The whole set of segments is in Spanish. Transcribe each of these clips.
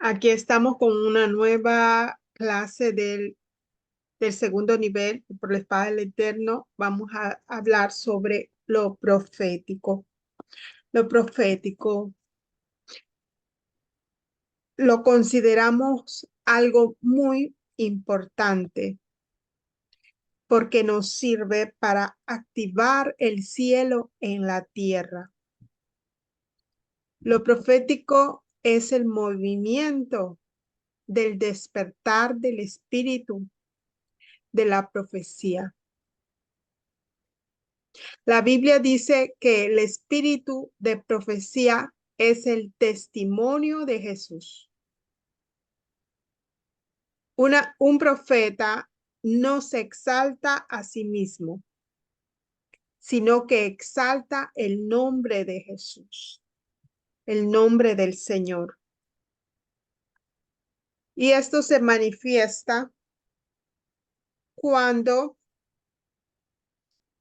Aquí estamos con una nueva clase del segundo nivel. Por la espada del Eterno vamos a hablar sobre lo profético. Lo profético lo consideramos algo muy importante porque nos sirve para activar el cielo en la tierra. Lo profético es el movimiento del despertar del espíritu de la profecía. La Biblia dice que el espíritu de profecía es el testimonio de Jesús. Un profeta no se exalta a sí mismo, sino que exalta el nombre de Jesús, el nombre del Señor. Y esto se manifiesta cuando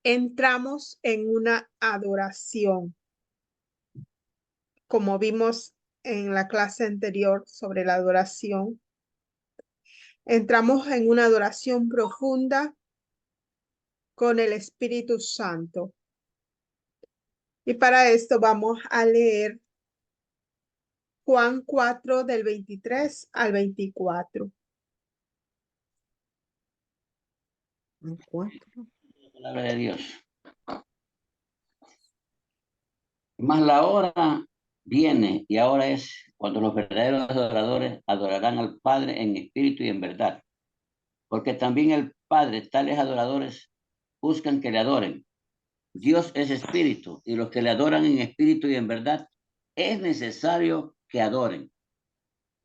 entramos en una adoración, como vimos en la clase anterior sobre la adoración. Entramos en una adoración profunda con el Espíritu Santo. Y para esto vamos a leer Juan 4 del 23 al 24. Palabra de Dios. Mas la hora viene y ahora es cuando los verdaderos adoradores adorarán al Padre en espíritu y en verdad. Porque también el Padre, tales adoradores, buscan que le adoren. Dios es espíritu y los que le adoran en espíritu y en verdad es necesario que adoren.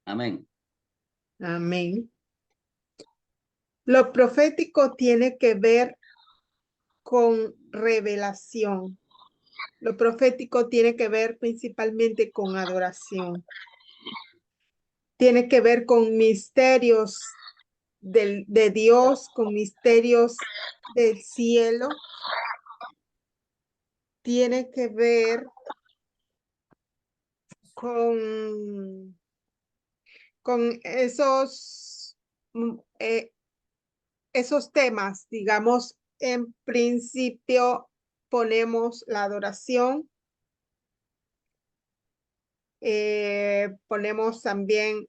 Amén. Amén. Lo profético tiene que ver con revelación. Lo profético tiene que ver principalmente con adoración. Tiene que ver con misterios de Dios, con misterios del cielo. Tiene que ver con esos temas. Digamos, en principio ponemos la adoración, ponemos también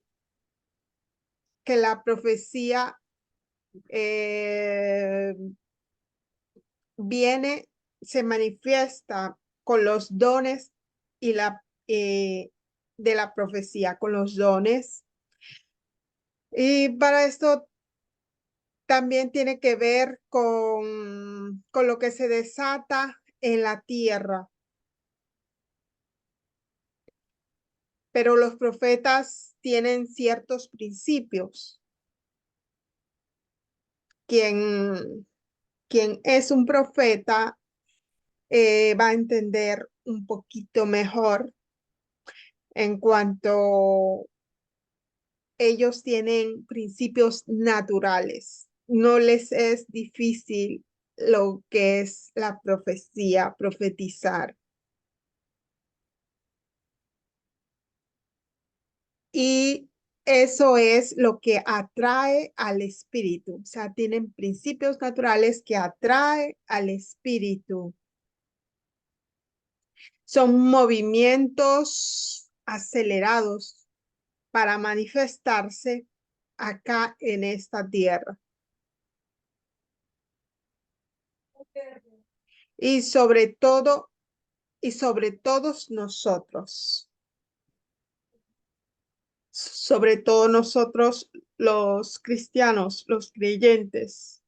que la profecía eh, viene, se manifiesta con los dones y de la profecía, con los dones. Y para esto también tiene que ver con lo que se desata en la tierra. Pero los profetas tienen ciertos principios. Quien es un profeta va a entender un poquito mejor en cuanto ellos tienen principios naturales. No les es difícil lo que es la profecía, profetizar. Y eso es lo que atrae al espíritu. O sea, tienen principios naturales que atrae al espíritu. Son movimientos acelerados para manifestarse acá en esta tierra. Y sobre todo, y sobre todos nosotros. Sobre todo nosotros los cristianos, los creyentes.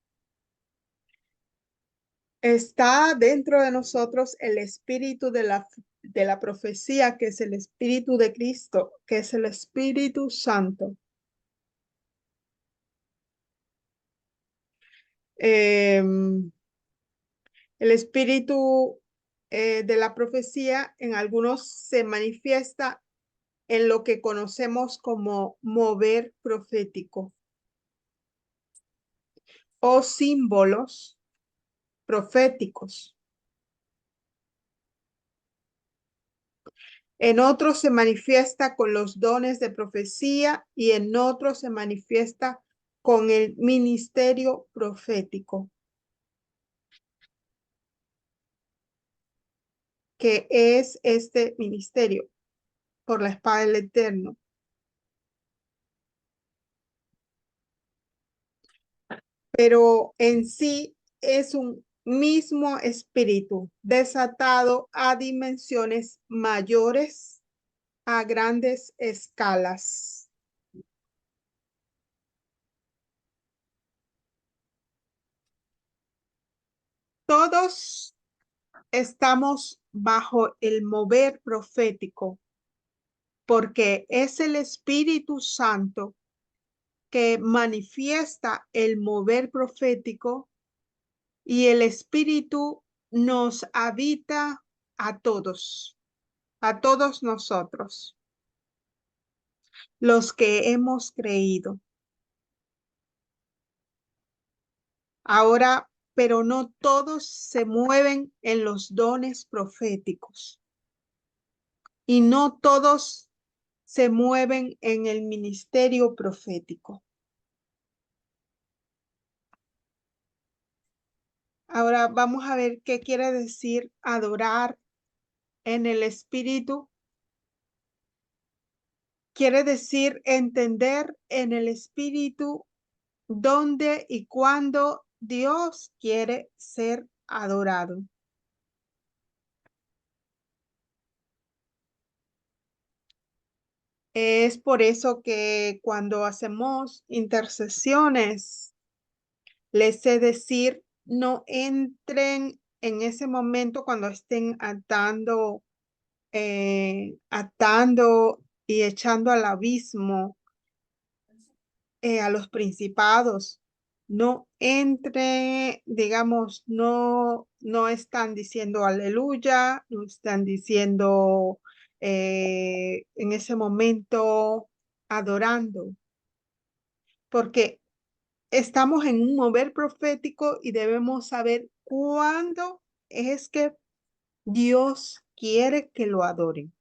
Está dentro de nosotros el espíritu de la profecía, que es el espíritu de Cristo, que es el Espíritu Santo. El espíritu de la profecía en algunos se manifiesta en lo que conocemos como mover profético o símbolos proféticos. En otros se manifiesta con los dones de profecía y en otros se manifiesta con el ministerio profético, que es este ministerio por la espada del Eterno. Pero en sí es un mismo espíritu desatado a dimensiones mayores, a grandes escalas. Todos estamos bajo el mover profético, porque es el Espíritu Santo que manifiesta el mover profético y el Espíritu nos habita a todos nosotros, los que hemos creído. Ahora, pero no todos se mueven en los dones proféticos y no todos se mueven en el ministerio profético. Ahora vamos a ver qué quiere decir adorar en el espíritu. Quiere decir entender en el espíritu dónde y cuándo Dios quiere ser adorado. Es por eso que cuando hacemos intercesiones, les sé decir, no entren en ese momento cuando estén atando y echando al abismo a los principados. No entre, digamos, no están diciendo aleluya, no están diciendo en ese momento adorando, porque estamos en un mover profético y debemos saber cuándo es que Dios quiere que lo adoren.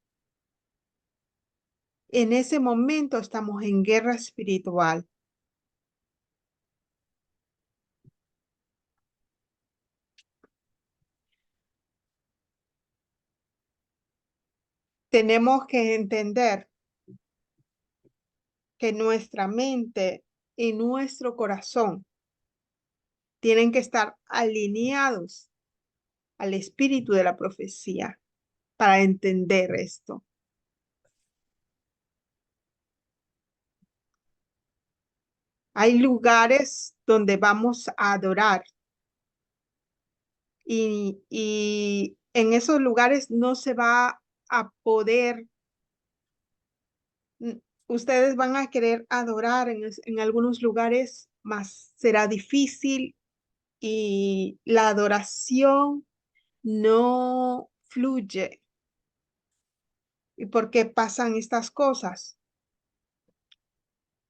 En ese momento estamos en guerra espiritual. Tenemos que entender que nuestra mente y nuestro corazón tienen que estar alineados al espíritu de la profecía para entender esto. Hay lugares donde vamos a adorar y en esos lugares no se va a poder, ustedes van a querer adorar en algunos lugares, más será difícil y la adoración no fluye. ¿Y por qué pasan estas cosas?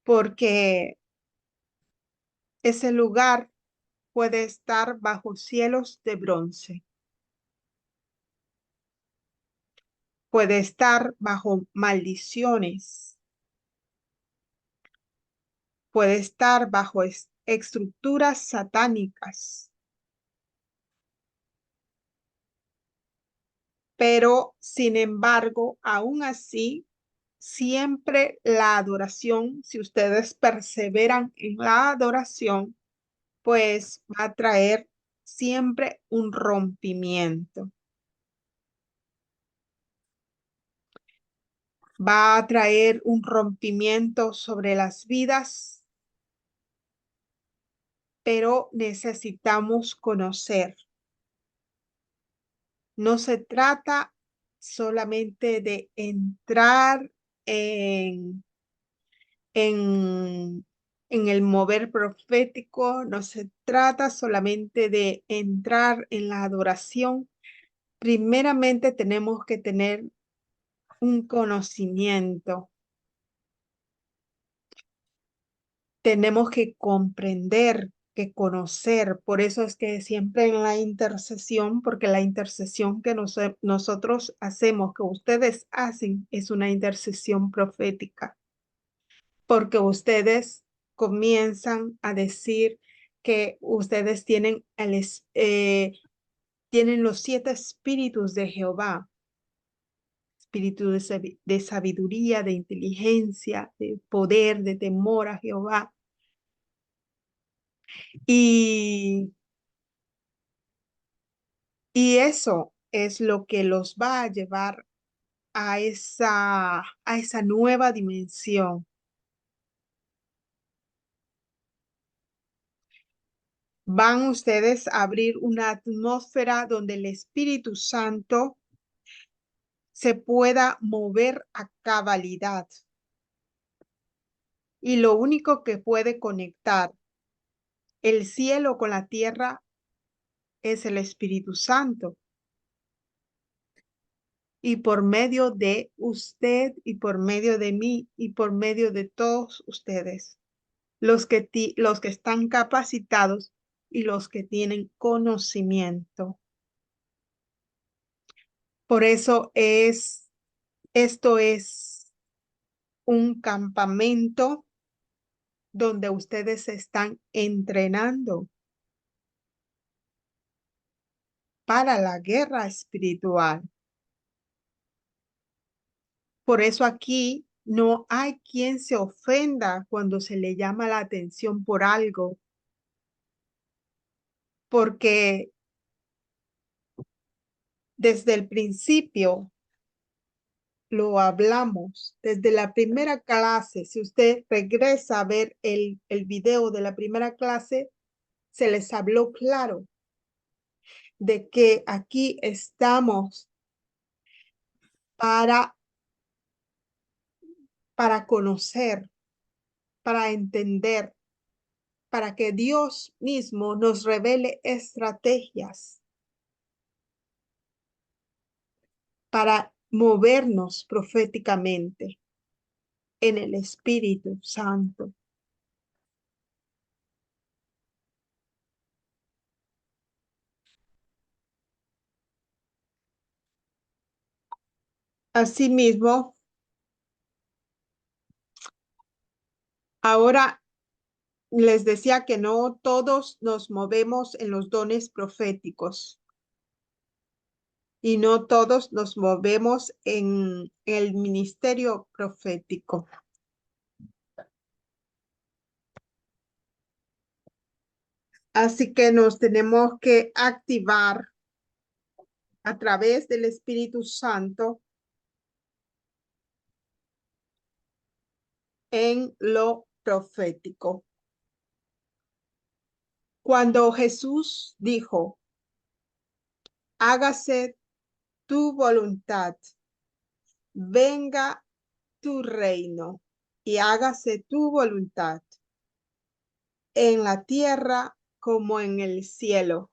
Porque ese lugar puede estar bajo cielos de bronce, puede estar bajo maldiciones, puede estar bajo estructuras satánicas, pero sin embargo, aún así, siempre la adoración, si ustedes perseveran en la adoración, pues va a traer siempre un rompimiento. Va a traer un rompimiento sobre las vidas, pero necesitamos conocer. No se trata solamente de entrar en, en, en el mover profético, no se trata solamente de entrar en la adoración. Primeramente tenemos que tener un conocimiento. Tenemos que comprender que conocer. Por eso es que siempre en la intercesión, porque la intercesión que nosotros hacemos, que ustedes hacen, es una intercesión profética, porque ustedes comienzan a decir que ustedes tienen los 7 espíritus de Jehová, espíritu de sabiduría, de inteligencia, de poder, de temor a Jehová. Y, y eso es lo que los va a llevar a esa nueva dimensión. Van ustedes a abrir una atmósfera donde el Espíritu Santo se pueda mover a cabalidad. Y lo único que puede conectar el cielo con la tierra es el Espíritu Santo. Y por medio de usted y por medio de mí y por medio de todos ustedes, los que están capacitados y los que tienen conocimiento. Por eso esto es un campamento donde ustedes se están entrenando para la guerra espiritual. Por eso aquí no hay quien se ofenda cuando se le llama la atención por algo, porque desde el principio lo hablamos, desde la primera clase. Si usted regresa a ver el video de la primera clase, se les habló claro de que aquí estamos para, para conocer, para entender, para que Dios mismo nos revele estrategias para movernos proféticamente en el Espíritu Santo. Asimismo, ahora les decía que no todos nos movemos en los dones proféticos y no todos nos movemos en el ministerio profético. Así que nos tenemos que activar a través del Espíritu Santo en lo profético. Cuando Jesús dijo, hágase tu voluntad, venga tu reino y hágase tu voluntad en la tierra como en el cielo.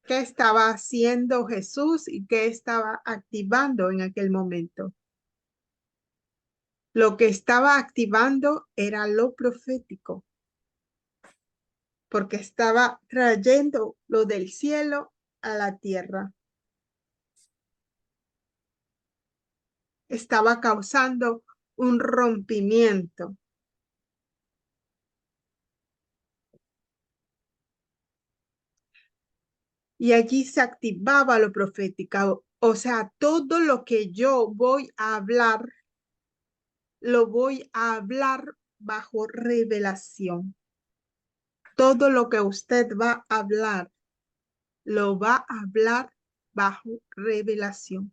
¿Qué estaba haciendo Jesús y qué estaba activando en aquel momento? Lo que estaba activando era lo profético, porque estaba trayendo lo del cielo a la tierra. Estaba causando un rompimiento. Y allí se activaba lo profético. O sea, todo lo que yo voy a hablar, lo voy a hablar bajo revelación. Todo lo que usted va a hablar, lo va a hablar bajo revelación.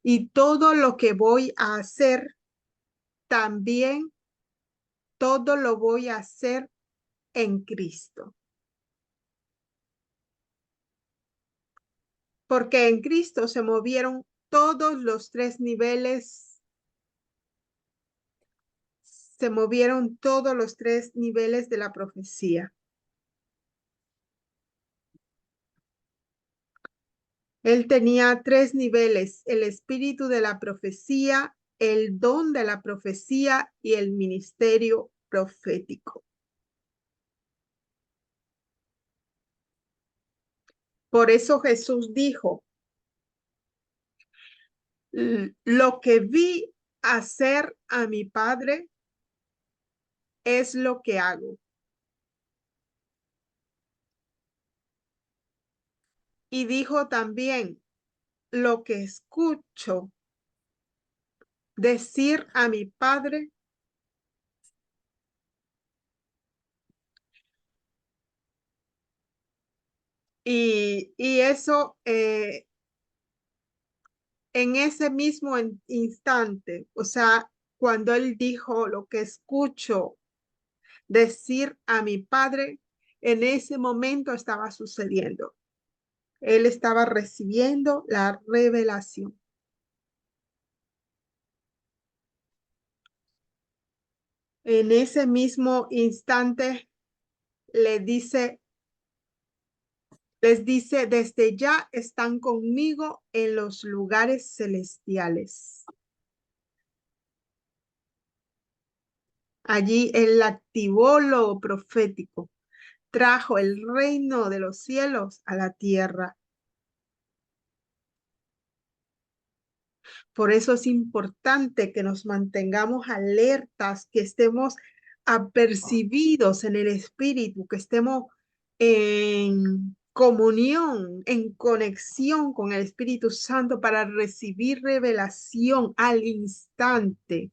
Y todo lo que voy a hacer, también todo lo voy a hacer en Cristo. Porque en Cristo se movieron todos los 3 niveles, se movieron todos los 3 niveles de la profecía. Él tenía 3 niveles: el espíritu de la profecía, el don de la profecía y el ministerio profético. Por eso Jesús dijo, lo que vi hacer a mi Padre es lo que hago. Y dijo también, lo que escucho decir a mi Padre, y eso en ese mismo instante, o sea, cuando él dijo lo que escucho decir a mi Padre, en ese momento estaba sucediendo. Él estaba recibiendo la revelación. En ese mismo instante le dice, les dice, desde ya están conmigo en los lugares celestiales. Allí él activó lo profético, trajo el reino de los cielos a la tierra. Por eso es importante que nos mantengamos alertas, que estemos apercibidos en el Espíritu, que estemos en comunión, en conexión con el Espíritu Santo para recibir revelación al instante.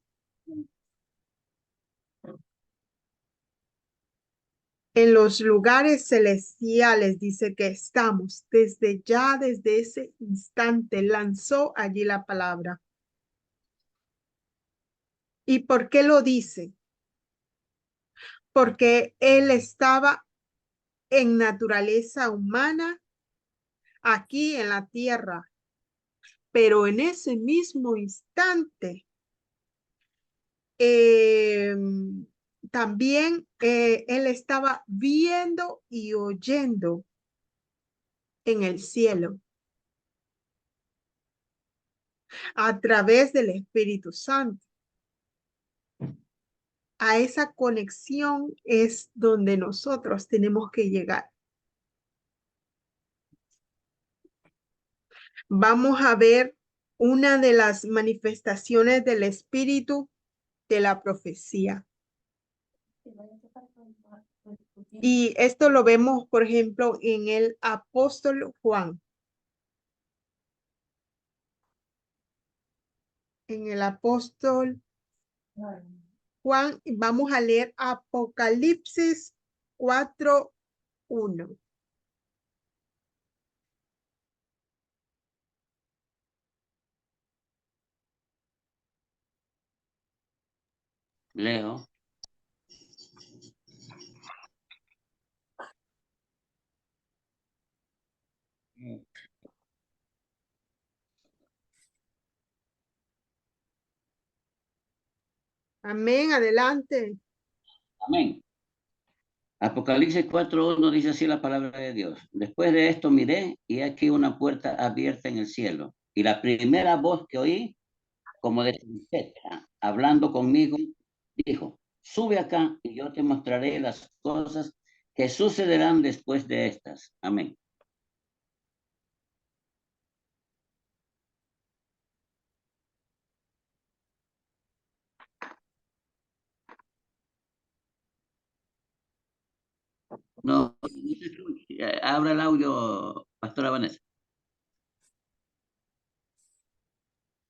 En los lugares celestiales dice que estamos desde ya, desde ese instante, lanzó allí la palabra. ¿Y por qué lo dice? Porque él estaba en naturaleza humana aquí en la tierra, pero en ese mismo instante eh, también él estaba viendo y oyendo en el cielo a través del Espíritu Santo. A esa conexión es donde nosotros tenemos que llegar. Vamos a ver una de las manifestaciones del Espíritu de la profecía. Y esto lo vemos, por ejemplo, en el apóstol Juan. En el apóstol Juan, vamos a leer Apocalipsis 4:1. Leo. Amén, adelante. Amén. Apocalipsis 4:1 dice así la palabra de Dios. Después de esto miré y aquí una puerta abierta en el cielo. Y la primera voz que oí, como de trompeta, hablando conmigo, dijo, sube acá y yo te mostraré las cosas que sucederán después de estas. Amén. No, abra el audio, pastora Vanessa.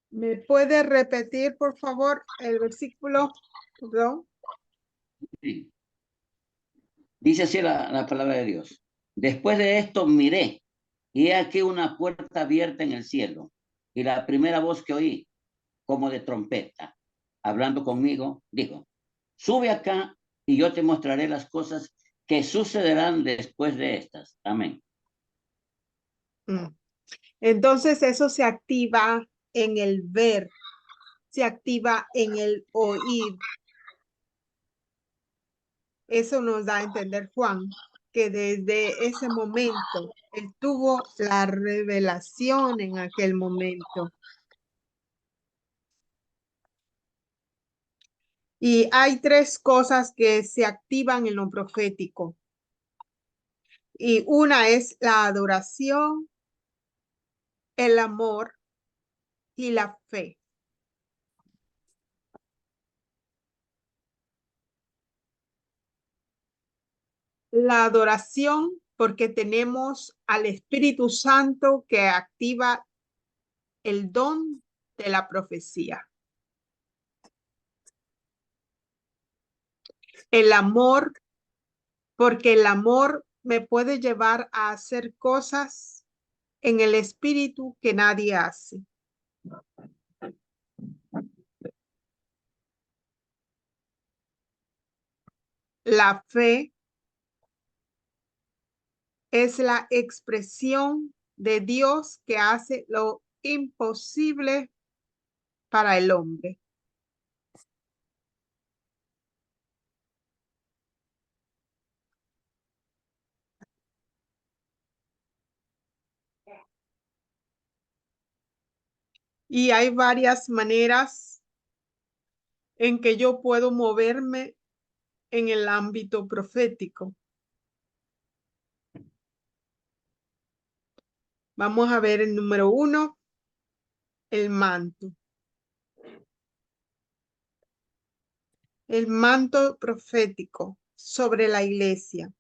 ¿Me puede repetir, por favor, el versículo? Perdón. Sí. Dice así la palabra de Dios. Después de esto miré y he aquí una puerta abierta en el cielo. Y la primera voz que oí, como de trompeta, hablando conmigo, dijo, sube acá y yo te mostraré las cosas que sucederán después de estas. Amén. Entonces eso se activa en el ver, se activa en el oír. Eso nos da a entender Juan, que desde ese momento él tuvo la revelación en aquel momento. Y hay tres cosas que se activan en lo profético. Y una es la adoración, el amor y la fe. La adoración, porque tenemos al Espíritu Santo que activa el don de la profecía. El amor, porque el amor me puede llevar a hacer cosas en el Espíritu que nadie hace. La fe es la expresión de Dios que hace lo imposible para el hombre. Y hay varias maneras en que yo puedo moverme en el ámbito profético. Vamos a ver el número 1, el manto. El manto profético sobre la iglesia.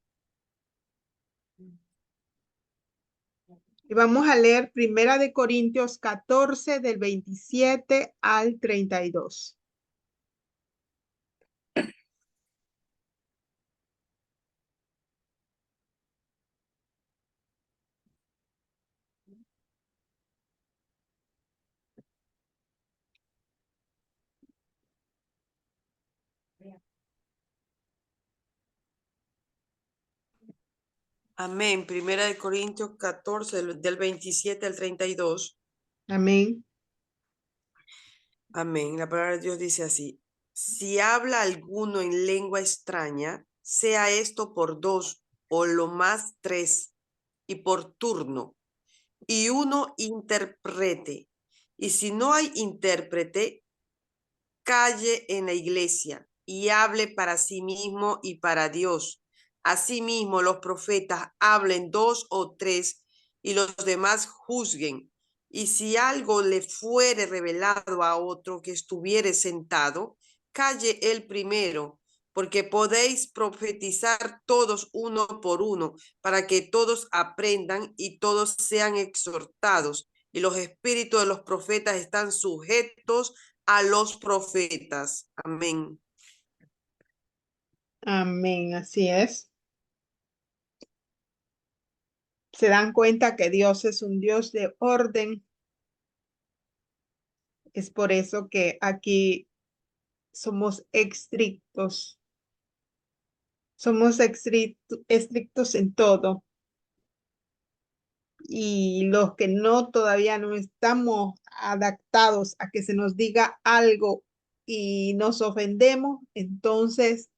Y vamos a leer Primera de Corintios 14 del 27 al 32. Amén. Primera de Corintios 14, del 27 al 32. Amén. Amén. La palabra de Dios dice así: si habla alguno en lengua extraña, sea esto por 2 o lo más 3, y por turno, y uno interprete. Y si no hay intérprete, calle en la iglesia y hable para sí mismo y para Dios. Asimismo, los profetas hablen 2 o 3 y los demás juzguen. Y si algo le fuere revelado a otro que estuviere sentado, calle él primero, porque podéis profetizar todos uno por uno, para que todos aprendan y todos sean exhortados. Y los espíritus de los profetas están sujetos a los profetas. Amén. Amén, así es. Se dan cuenta que Dios es un Dios de orden. Es por eso que aquí somos estrictos. Somos estrictos en todo. Y los que no todavía no estamos adaptados a que se nos diga algo y nos ofendemos, entonces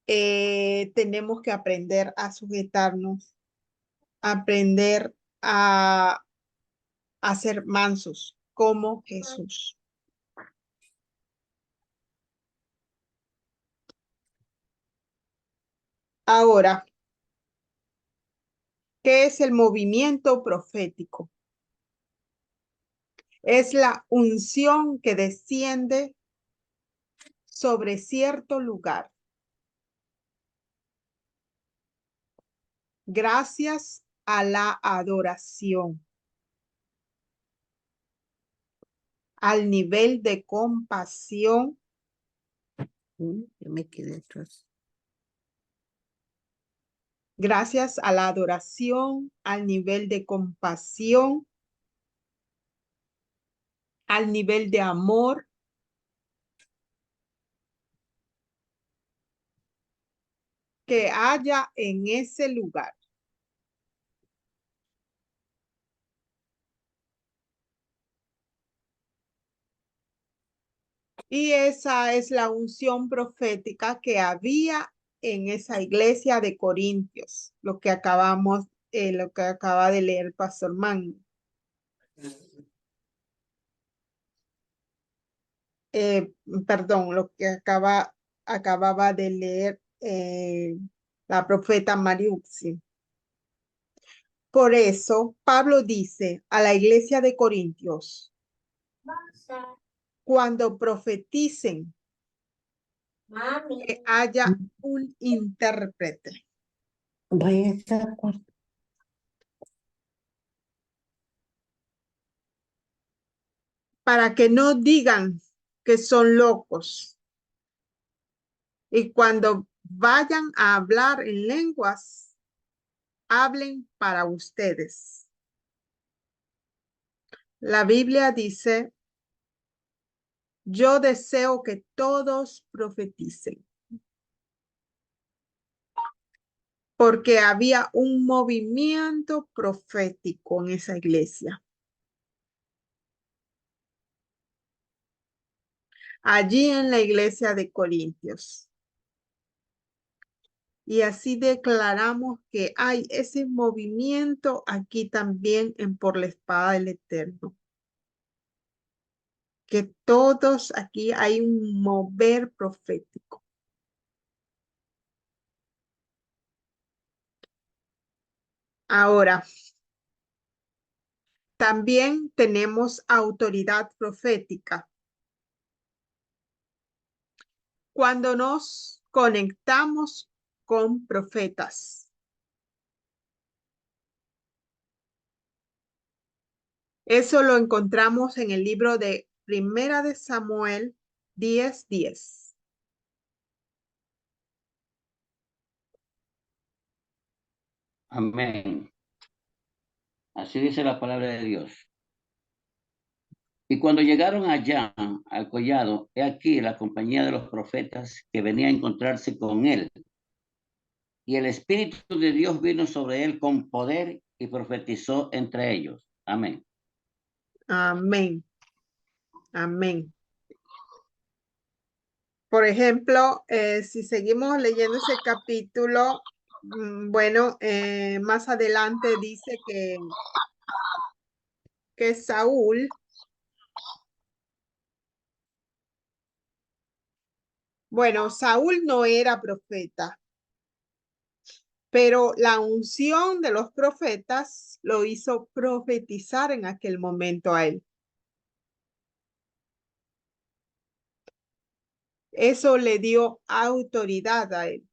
tenemos que aprender a sujetarnos, aprender a ser mansos como Jesús. Ahora, ¿qué es el movimiento profético? Es la unción que desciende sobre cierto lugar. Gracias a la adoración, al nivel de compasión. Yo me quedé atrás. Gracias a la adoración, al nivel de compasión, al nivel de amor, que haya en ese lugar. Y esa es la unción profética que había en esa iglesia de Corintios, lo que lo que acaba de leer el pastor Magno. perdón, lo que acababa de leer la profeta Mariuxi. Por eso, Pablo dice a la iglesia de Corintios, cuando profeticen, que haya un intérprete. Vaya a estar cuarto. Para que no digan que son locos. Y cuando vayan a hablar en lenguas, hablen para ustedes. La Biblia dice, yo deseo que todos profeticen. Porque había un movimiento profético en esa iglesia. Allí en la iglesia de Corintios. Y así declaramos que hay ese movimiento aquí también en Por la Espada del Eterno. Que todos aquí hay un mover profético. Ahora, también tenemos autoridad profética. Cuando nos conectamos con profetas. Eso lo encontramos en el libro de Primera de Samuel 10:10. Amén. Así dice la palabra de Dios. Y cuando llegaron allá al collado, he aquí la compañía de los profetas que venía a encontrarse con él. Y el Espíritu de Dios vino sobre él con poder y profetizó entre ellos. Amén. Amén. Amén. Por ejemplo, si seguimos leyendo ese capítulo, bueno, más adelante dice que Saúl, bueno, Saúl no era profeta, pero la unción de los profetas lo hizo profetizar en aquel momento a él. Eso le dio autoridad a él.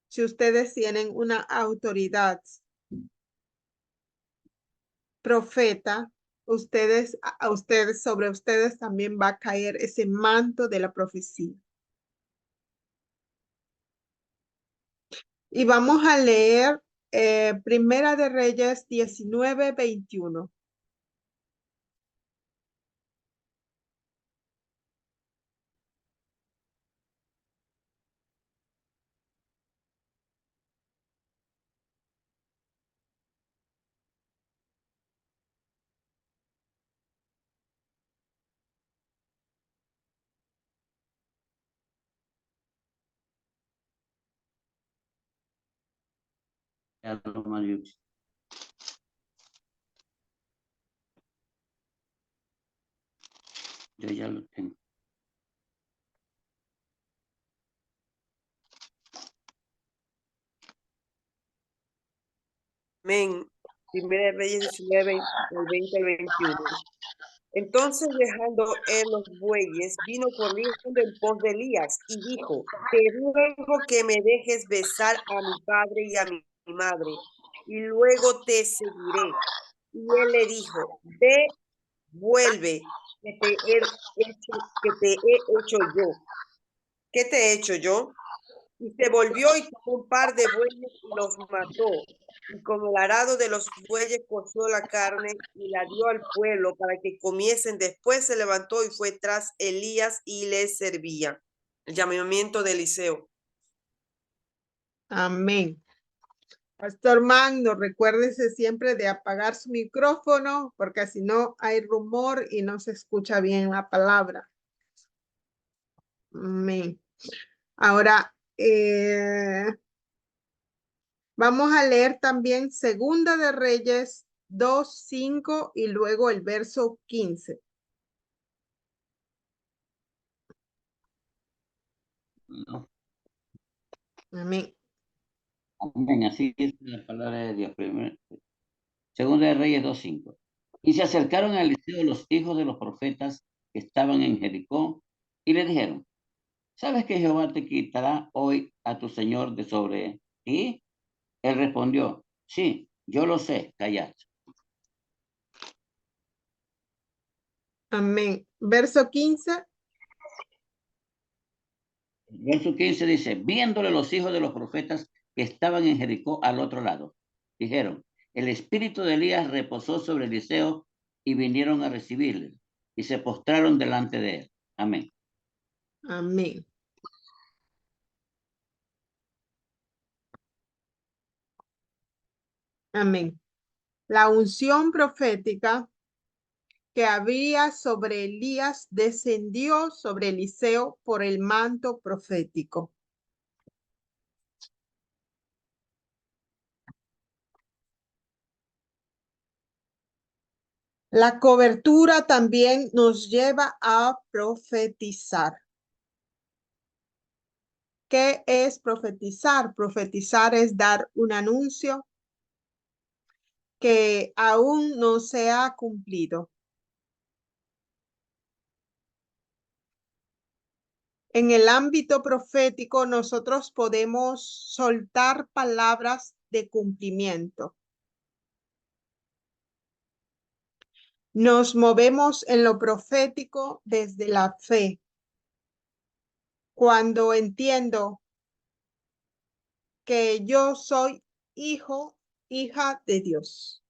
Si ustedes tienen una autoridad profeta, sobre ustedes también va a caer ese manto de la profecía. Y vamos a leer Primera de Reyes 19:21. Ya lo Mariucci. Yo ya lo tengo. Amén. Primera de Reyes 19, del 20 al 21. Entonces, dejando él los bueyes, vino corriendo en pos de Elías y dijo, te ruego que me dejes besar a mi padre y a mi madre, y luego te seguiré. Y él le dijo, ve, vuelve, que te he hecho yo. ¿Qué te he hecho yo? Y se volvió y tomó un par de bueyes y los mató. Y con el arado de los bueyes coció la carne y la dio al pueblo para que comiesen. Después se levantó y fue tras Elías y le servía. El llamamiento de Eliseo. Amén. Pastor Magno, recuérdese siempre de apagar su micrófono, porque si no hay rumor y no se escucha bien la palabra. Amén. Ahora, vamos a leer también Segunda de Reyes 2:5 y luego el verso 15. No. Amén. Amén. Así es la palabra de Dios. Segunda de Reyes 2:5. Y se acercaron a Eliseo los hijos de los profetas que estaban en Jericó y le dijeron, ¿sabes que Jehová te quitará hoy a tu señor de sobre ti? Él respondió, sí, yo lo sé, callad. Amén. Verso 15. Verso 15 dice, viéndole los hijos de los profetas que estaban en Jericó al otro lado, dijeron, el espíritu de Elías reposó sobre Eliseo y vinieron a recibirle y se postraron delante de él. Amén. Amén. Amén. La unción profética que había sobre Elías descendió sobre Eliseo por el manto profético. La cobertura también nos lleva a profetizar. ¿Qué es profetizar? Profetizar es dar un anuncio que aún no se ha cumplido. En el ámbito profético, nosotros podemos soltar palabras de cumplimiento. Nos movemos en lo profético desde la fe. Cuando entiendo que yo soy hijo, hija de Dios.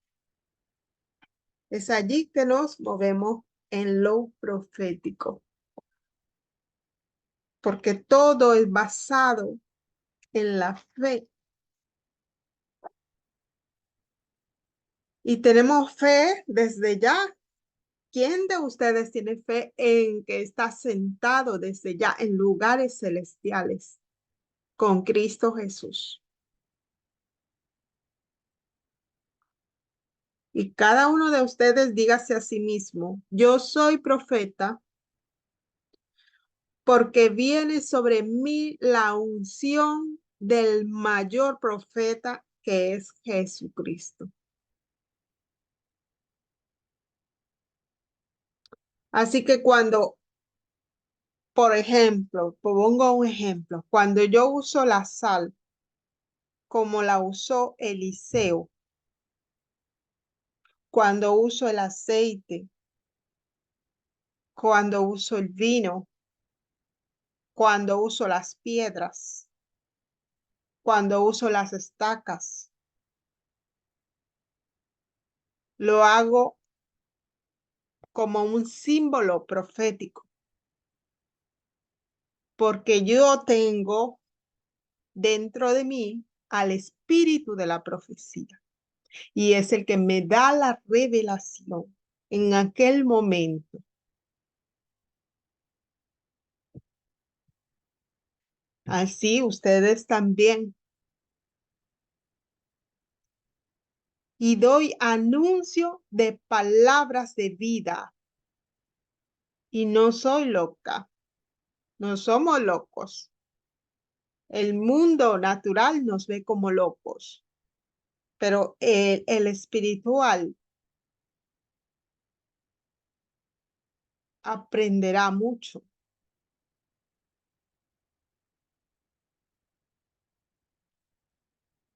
Es allí que nos movemos en lo profético. Porque todo es basado en la fe. Y tenemos fe desde ya. ¿Quién de ustedes tiene fe en que está sentado desde ya en lugares celestiales con Cristo Jesús? Y cada uno de ustedes dígase a sí mismo, yo soy profeta porque viene sobre mí la unción del mayor profeta que es Jesucristo. Así que cuando, por ejemplo, pongo un ejemplo, cuando yo uso la sal como la usó Eliseo, cuando uso el aceite, cuando uso el vino, cuando uso las piedras, cuando uso las estacas, lo hago como un símbolo profético, porque yo tengo dentro de mí al espíritu de la profecía y es el que me da la revelación en aquel momento. Así ustedes también. Y doy anuncio de palabras de vida. Y no soy loca. No somos locos. El mundo natural nos ve como locos. Pero el espiritual aprenderá mucho.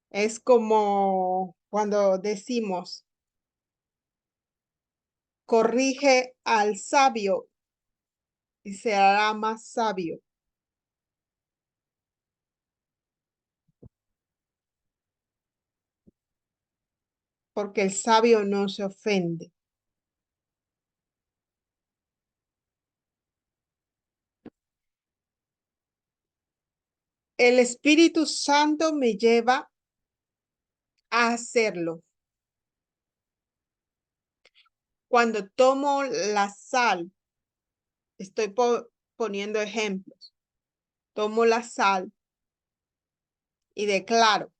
Es como cuando decimos, corrige al sabio y se hará más sabio. Porque el sabio no se ofende. El Espíritu Santo me lleva a hacerlo. Cuando tomo la sal, estoy poniendo ejemplos. Tomo la sal y declaro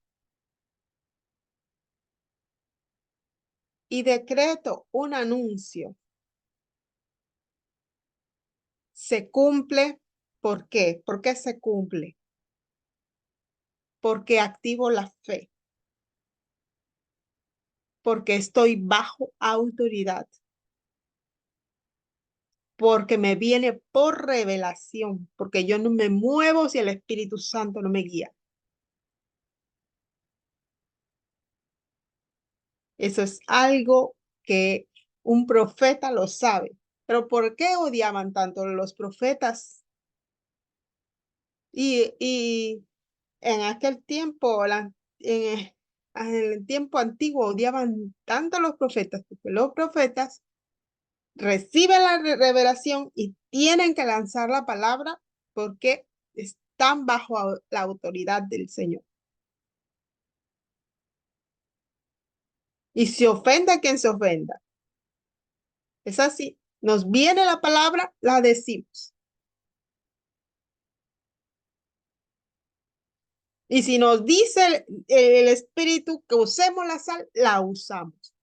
y decreto un anuncio. Se cumple ¿Por qué? ¿Por qué se cumple? Porque activo la fe. Porque estoy bajo autoridad. Porque me viene por revelación. Porque yo no me muevo si el Espíritu Santo no me guía. Eso es algo que un profeta lo sabe. Pero ¿por qué odiaban tanto los profetas? Y en aquel tiempo, en el tiempo antiguo, odiaban tanto a los profetas, porque los profetas reciben la revelación y tienen que lanzar la palabra porque están bajo la autoridad del Señor. Y se ofenda a quien se ofenda. Es así. Nos viene la palabra, la decimos. Y si nos dice el Espíritu que usemos la sal, la usamos.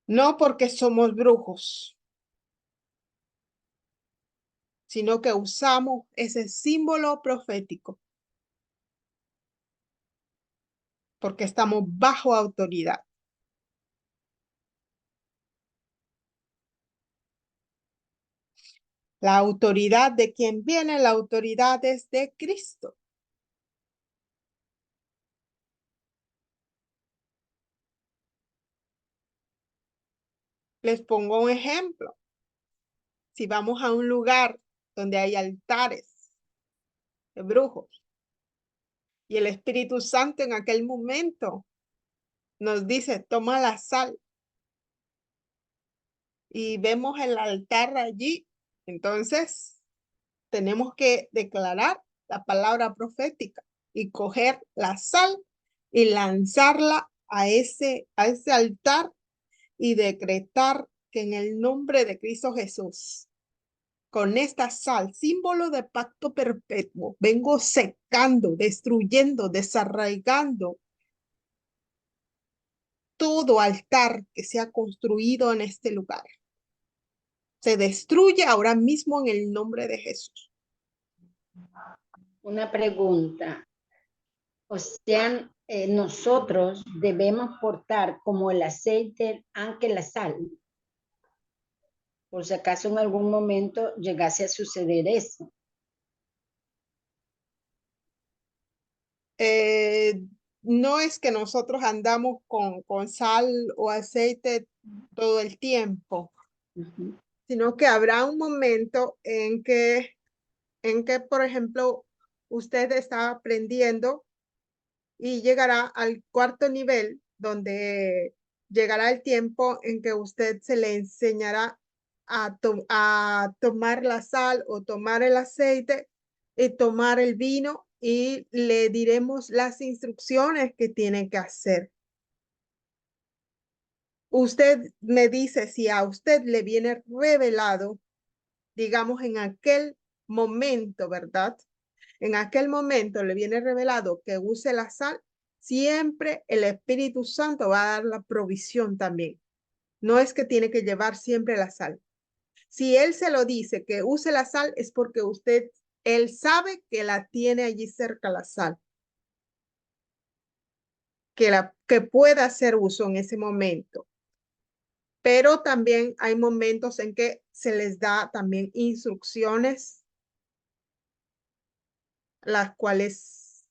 No porque somos brujos, sino que usamos ese símbolo profético porque estamos bajo autoridad. La autoridad de quien viene, la autoridad es de Cristo. Les pongo un ejemplo. Si vamos a un lugar donde hay altares de brujos y el Espíritu Santo en aquel momento nos dice, toma la sal, y vemos el altar allí, entonces tenemos que declarar la palabra profética y coger la sal y lanzarla a ese altar y decretar que en el nombre de Cristo Jesús, con esta sal, símbolo de pacto perpetuo, vengo secando, destruyendo, desarraigando todo altar que se ha construido en este lugar. Se destruye ahora mismo en el nombre de Jesús. Una pregunta. O sea, nosotros debemos portar como el aceite, aunque la sal. Por si acaso en algún momento llegase a suceder eso. No es que nosotros andamos con sal o aceite todo el tiempo, sino que habrá un momento en que, por ejemplo, usted está aprendiendo y llegará al cuarto nivel, donde llegará el tiempo en que usted se le enseñará a tomar la sal o tomar el aceite y tomar el vino, y le diremos las instrucciones que tiene que hacer. Usted me dice si a usted le viene revelado, digamos en aquel momento, ¿verdad? En aquel momento le viene revelado que use la sal, siempre el Espíritu Santo va a dar la provisión también. No es que tiene que llevar siempre la sal. Si él se lo dice que use la sal, es porque él sabe que la tiene allí cerca la sal, que pueda hacer uso en ese momento. Pero también hay momentos en que se les da también instrucciones, las cuales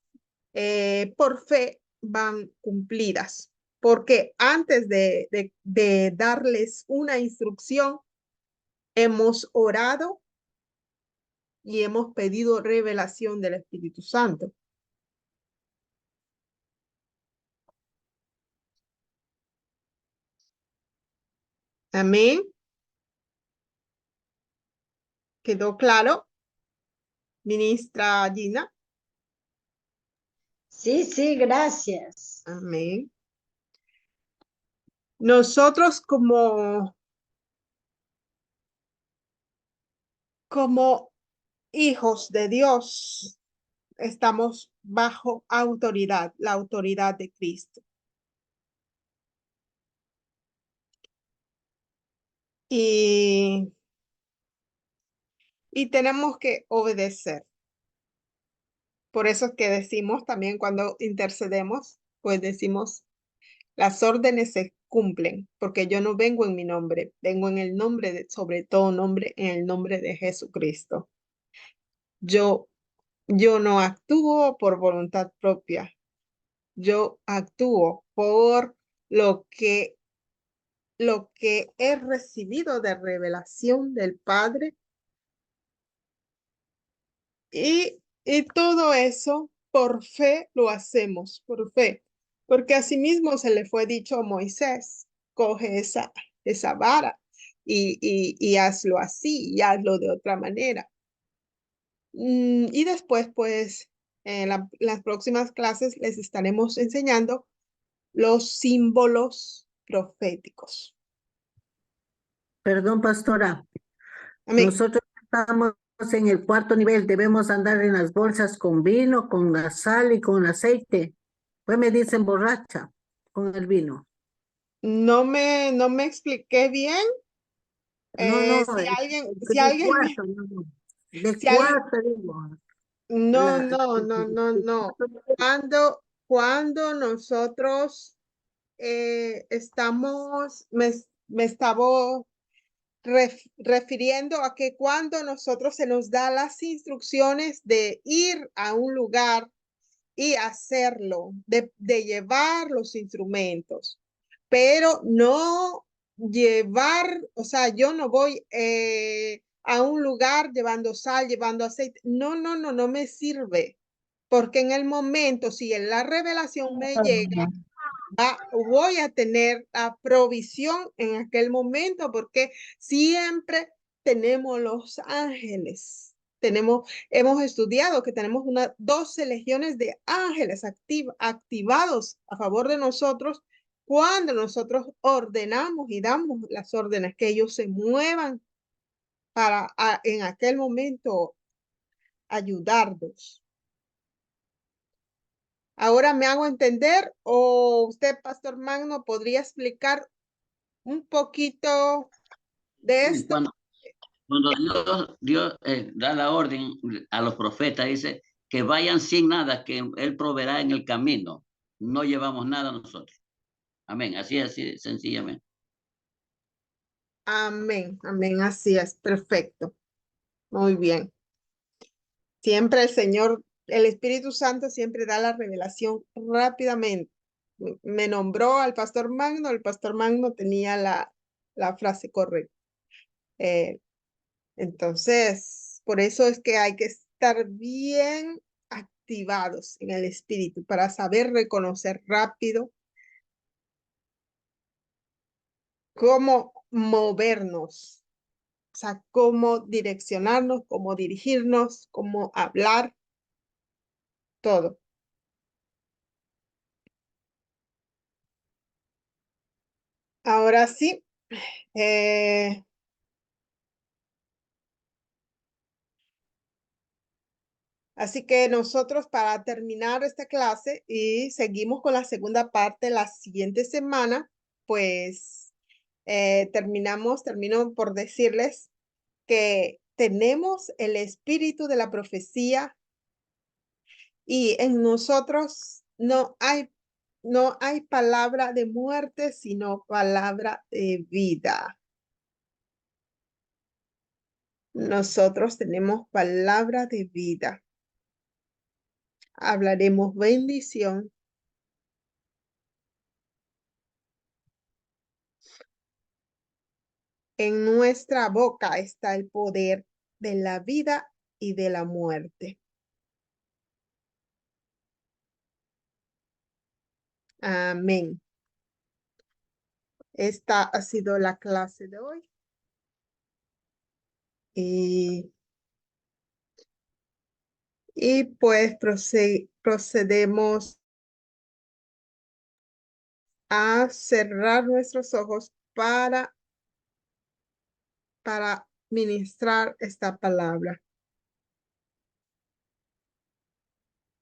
por fe van cumplidas. Porque antes de darles una instrucción, hemos orado y hemos pedido revelación del Espíritu Santo. Amén. ¿Quedó claro, ministra Gina? Sí, sí, gracias. Amén. Nosotros como hijos de Dios estamos bajo autoridad, la autoridad de Cristo. y tenemos que obedecer. Por eso es que decimos también cuando intercedemos, pues decimos, las órdenes se cumplen, porque yo no vengo en mi nombre, vengo en el nombre de, sobre todo nombre, en el nombre de Jesucristo. Yo no actúo por voluntad propia, yo actúo por lo que he recibido de revelación del Padre y todo eso por fe lo hacemos, por fe, porque asimismo se le fue dicho a Moisés, coge esa vara y hazlo así y hazlo de otra manera. Y después, pues, en las próximas clases les estaremos enseñando los símbolos proféticos. Perdón, pastora. Amén. Nosotros estamos en el cuarto nivel. Debemos andar en las bolsas con vino, con la sal y con aceite. Pues me dicen borracha con el vino. No me expliqué bien. No, no, Si de alguien me, cuarto, no. De si alguien, cuarto, digo. no. Cuando nosotros me estaba refiriendo a que cuando nosotros se nos da las instrucciones de ir a un lugar y hacerlo, de llevar los instrumentos, pero no llevar, o sea, yo no voy a un lugar llevando sal, llevando aceite. No me sirve, porque en el momento, si en la revelación me llega, voy a tener la provisión en aquel momento, porque siempre tenemos los ángeles. Hemos estudiado que tenemos 12 legiones de ángeles activados a favor de nosotros cuando nosotros ordenamos y damos las órdenes, que ellos se muevan para en aquel momento ayudarnos. Ahora me hago entender, o usted, Pastor Magno, podría explicar un poquito de esto. Cuando Dios da la orden a los profetas, dice que vayan sin nada, que Él proveerá en el camino. No llevamos nada nosotros. Amén. Así, sencillamente. Amén, así es, perfecto. Muy bien. Siempre el Señor, el Espíritu Santo siempre da la revelación rápidamente. Me nombró al Pastor Magno, el Pastor Magno tenía la frase correcta. Entonces, por eso es que hay que estar bien activados en el Espíritu para saber reconocer rápido cómo movernos, o sea, cómo direccionarnos, cómo dirigirnos, cómo hablar, todo. Ahora sí, así que nosotros para terminar esta clase y seguimos con la segunda parte la siguiente semana, pues termino por decirles que tenemos el espíritu de la profecía y en nosotros no hay palabra de muerte, sino palabra de vida. Nosotros tenemos palabra de vida. Hablaremos bendición. En nuestra boca está el poder de la vida y de la muerte. Amén. Esta ha sido la clase de hoy. Y pues procedemos a cerrar nuestros ojos para ministrar esta palabra.